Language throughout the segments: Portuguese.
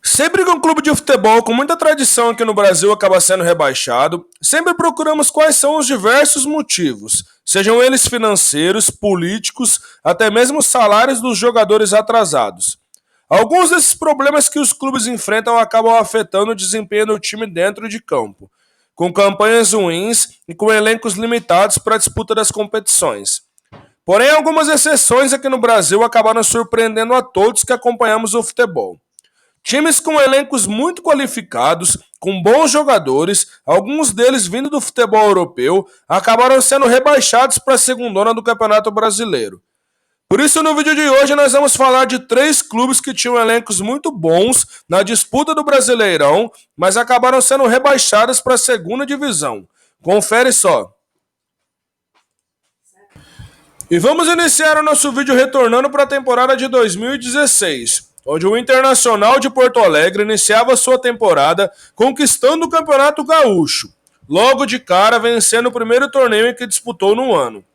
Sempre que um clube de futebol com muita tradição aqui no Brasil acaba sendo rebaixado, sempre procuramos quais são os diversos motivos, sejam eles financeiros, políticos, até mesmo os salários dos jogadores atrasados. Alguns desses problemas que os clubes enfrentam acabam afetando o desempenho do time dentro de campo, com campanhas ruins e com elencos limitados para a disputa das competições. Porém, algumas exceções aqui no Brasil acabaram surpreendendo a todos que acompanhamos o futebol. Times com elencos muito qualificados, com bons jogadores, alguns deles vindo do futebol europeu, acabaram sendo rebaixados para a segundona do Campeonato Brasileiro. Por isso, no vídeo de hoje, nós vamos falar de três clubes que tinham elencos muito bons na disputa do Brasileirão, mas acabaram sendo rebaixados para a segunda divisão. Confere só. E vamos iniciar o nosso vídeo retornando para a temporada de 2016, onde o Internacional de Porto Alegre iniciava sua temporada conquistando o Campeonato Gaúcho, logo de cara vencendo o primeiro torneio em que disputou no ano.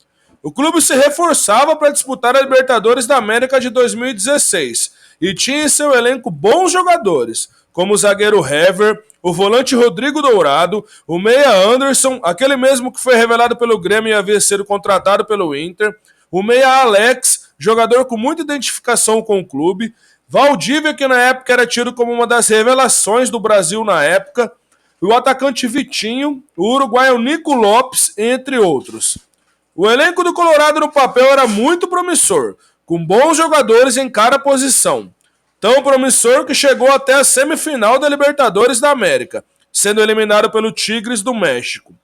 O clube se reforçava para disputar a Libertadores da América de 2016 e tinha em seu elenco bons jogadores, como o zagueiro Hever, o volante Rodrigo Dourado, o meia Anderson, aquele mesmo que foi revelado pelo Grêmio e havia sido contratado pelo Inter, o meia Alex, jogador com muita identificação com o clube, Valdívia, que na época era tido como uma das revelações do Brasil na época, o atacante Vitinho, o uruguaio Nico Lopes, entre outros. O elenco do Colorado no papel era muito promissor, com bons jogadores em cada posição. Tão promissor que chegou até a semifinal da Libertadores da América, sendo eliminado pelo Tigres do México.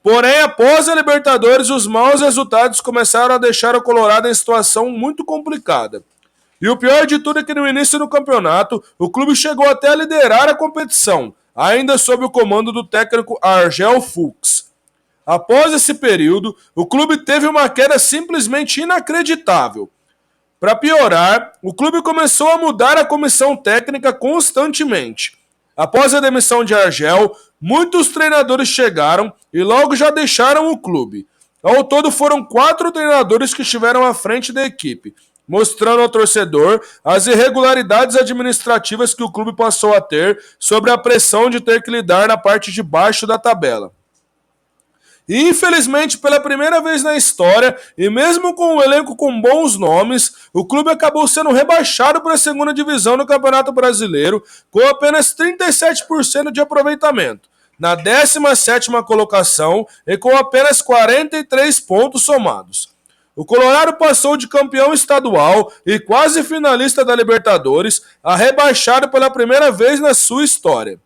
Porém, após a Libertadores, os maus resultados começaram a deixar o Colorado em situação muito complicada. E o pior de tudo é que no início do campeonato, o clube chegou até a liderar a competição, ainda sob o comando do técnico Argel Fuchs. Após esse período, o clube teve uma queda simplesmente inacreditável. Para piorar, o clube começou a mudar a comissão técnica constantemente. Após a demissão de Argel, muitos treinadores chegaram e logo já deixaram o clube. Ao todo foram 4 treinadores que estiveram à frente da equipe, mostrando ao torcedor as irregularidades administrativas que o clube passou a ter sobre a pressão de ter que lidar na parte de baixo da tabela. E infelizmente, pela primeira vez na história, e mesmo com um elenco com bons nomes, o clube acabou sendo rebaixado para a segunda divisão do Campeonato Brasileiro, com apenas 37% de aproveitamento, na 17ª colocação e com apenas 43 pontos somados. O Colorado passou de campeão estadual e quase finalista da Libertadores a rebaixado pela primeira vez na sua história.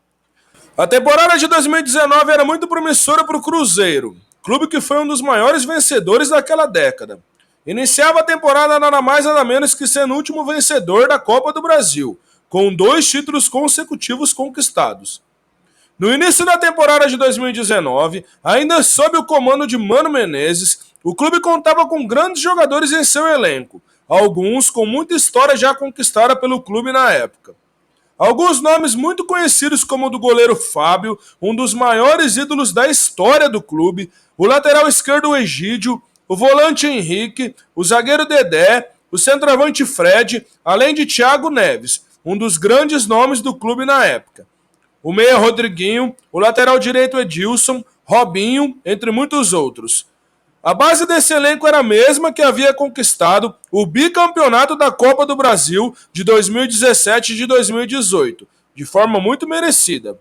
A temporada de 2019 era muito promissora para o Cruzeiro, clube que foi um dos maiores vencedores daquela década. Iniciava a temporada nada mais nada menos que sendo o último vencedor da Copa do Brasil, com 2 títulos consecutivos conquistados. No início da temporada de 2019, ainda sob o comando de Mano Menezes, o clube contava com grandes jogadores em seu elenco, alguns com muita história já conquistada pelo clube na época. Alguns nomes muito conhecidos como o do goleiro Fábio, um dos maiores ídolos da história do clube, o lateral esquerdo Egídio, o volante Henrique, o zagueiro Dedé, o centroavante Fred, além de Thiago Neves, um dos grandes nomes do clube na época. O meia Rodriguinho, o lateral direito Edilson, Robinho, entre muitos outros. A base desse elenco era a mesma que havia conquistado o bicampeonato da Copa do Brasil de 2017 e de 2018, de forma muito merecida.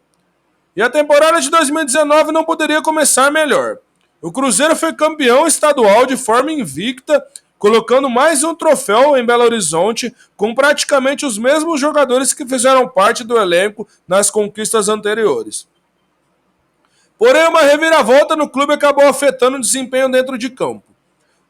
E a temporada de 2019 não poderia começar melhor. O Cruzeiro foi campeão estadual de forma invicta, colocando mais um troféu em Belo Horizonte, com praticamente os mesmos jogadores que fizeram parte do elenco nas conquistas anteriores. Porém, uma reviravolta no clube acabou afetando o desempenho dentro de campo.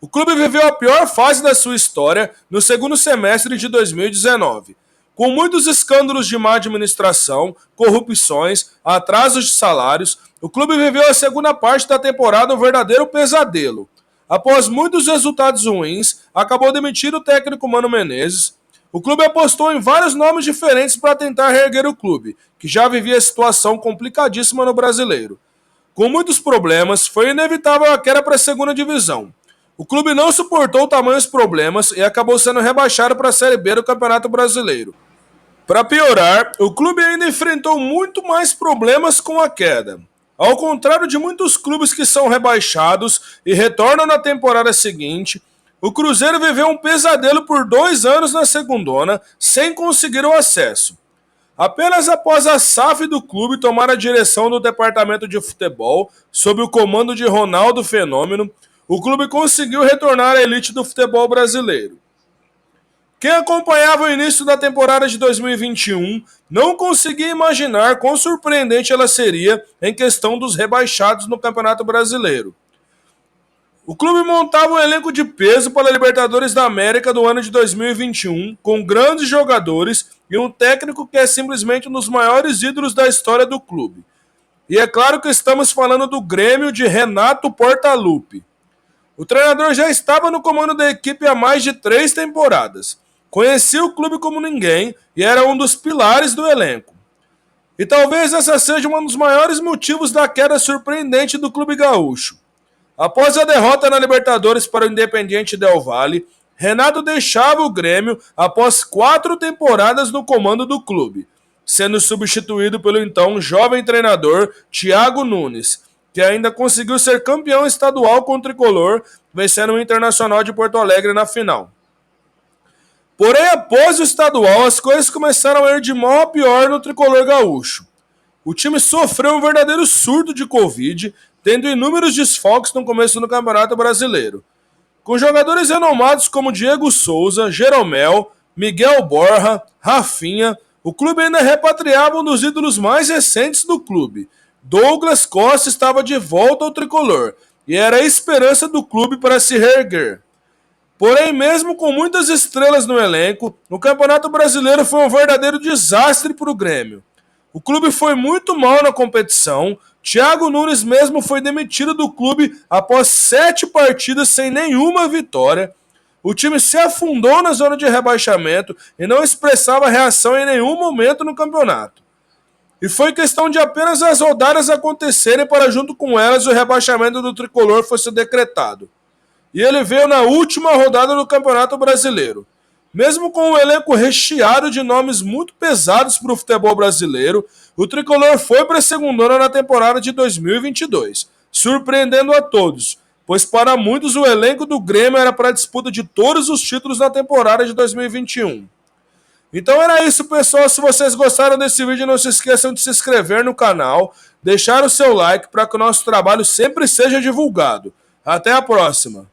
O clube viveu a pior fase da sua história no segundo semestre de 2019, com muitos escândalos de má administração, corrupções, atrasos de salários. O clube viveu a segunda parte da temporada um verdadeiro pesadelo. Após muitos resultados ruins, acabou demitindo o técnico Mano Menezes. O clube apostou em vários nomes diferentes para tentar reerguer o clube, que já vivia situação complicadíssima no Brasileiro. Com muitos problemas, foi inevitável a queda para a segunda divisão. O clube não suportou tamanhos problemas e acabou sendo rebaixado para a Série B do Campeonato Brasileiro. Para piorar, o clube ainda enfrentou muito mais problemas com a queda. Ao contrário de muitos clubes que são rebaixados e retornam na temporada seguinte, o Cruzeiro viveu um pesadelo por 2 anos na segundona, sem conseguir o acesso. Apenas após a SAF do clube tomar a direção do departamento de futebol, sob o comando de Ronaldo Fenômeno, o clube conseguiu retornar à elite do futebol brasileiro. Quem acompanhava o início da temporada de 2021 não conseguia imaginar quão surpreendente ela seria em questão dos rebaixados no Campeonato Brasileiro. O clube montava um elenco de peso para a Libertadores da América do ano de 2021, com grandes jogadores e um técnico que é simplesmente um dos maiores ídolos da história do clube. E é claro que estamos falando do Grêmio de Renato Portaluppi. O treinador já estava no comando da equipe há mais de 3 temporadas. Conhecia o clube como ninguém e era um dos pilares do elenco. E talvez essa seja um dos maiores motivos da queda surpreendente do clube gaúcho. Após a derrota na Libertadores para o Independiente Del Valle, Renato deixava o Grêmio após 4 temporadas no comando do clube, sendo substituído pelo então jovem treinador Thiago Nunes, que ainda conseguiu ser campeão estadual com o tricolor, vencendo o Internacional de Porto Alegre na final. Porém, após o estadual, as coisas começaram a ir de mal a pior no tricolor gaúcho. O time sofreu um verdadeiro surto de Covid, tendo inúmeros desfalques no começo do Campeonato Brasileiro. Com jogadores renomados como Diego Souza, Jeromel, Miguel Borja, Rafinha, o clube ainda repatriava um dos ídolos mais recentes do clube. Douglas Costa estava de volta ao tricolor e era a esperança do clube para se reerguer. Porém, mesmo com muitas estrelas no elenco, o Campeonato Brasileiro foi um verdadeiro desastre para o Grêmio. O clube foi muito mal na competição, Thiago Nunes mesmo foi demitido do clube após 7 partidas sem nenhuma vitória. O time se afundou na zona de rebaixamento e não expressava reação em nenhum momento no campeonato. E foi questão de apenas as rodadas acontecerem para junto com elas o rebaixamento do tricolor fosse decretado. E ele veio na última rodada do Campeonato Brasileiro. Mesmo com um elenco recheado de nomes muito pesados para o futebol brasileiro, o tricolor foi para a segundona na temporada de 2022, surpreendendo a todos, pois para muitos o elenco do Grêmio era para a disputa de todos os títulos na temporada de 2021. Então era isso, pessoal. Se vocês gostaram desse vídeo, não se esqueçam de se inscrever no canal, deixar o seu like para que o nosso trabalho sempre seja divulgado. Até a próxima!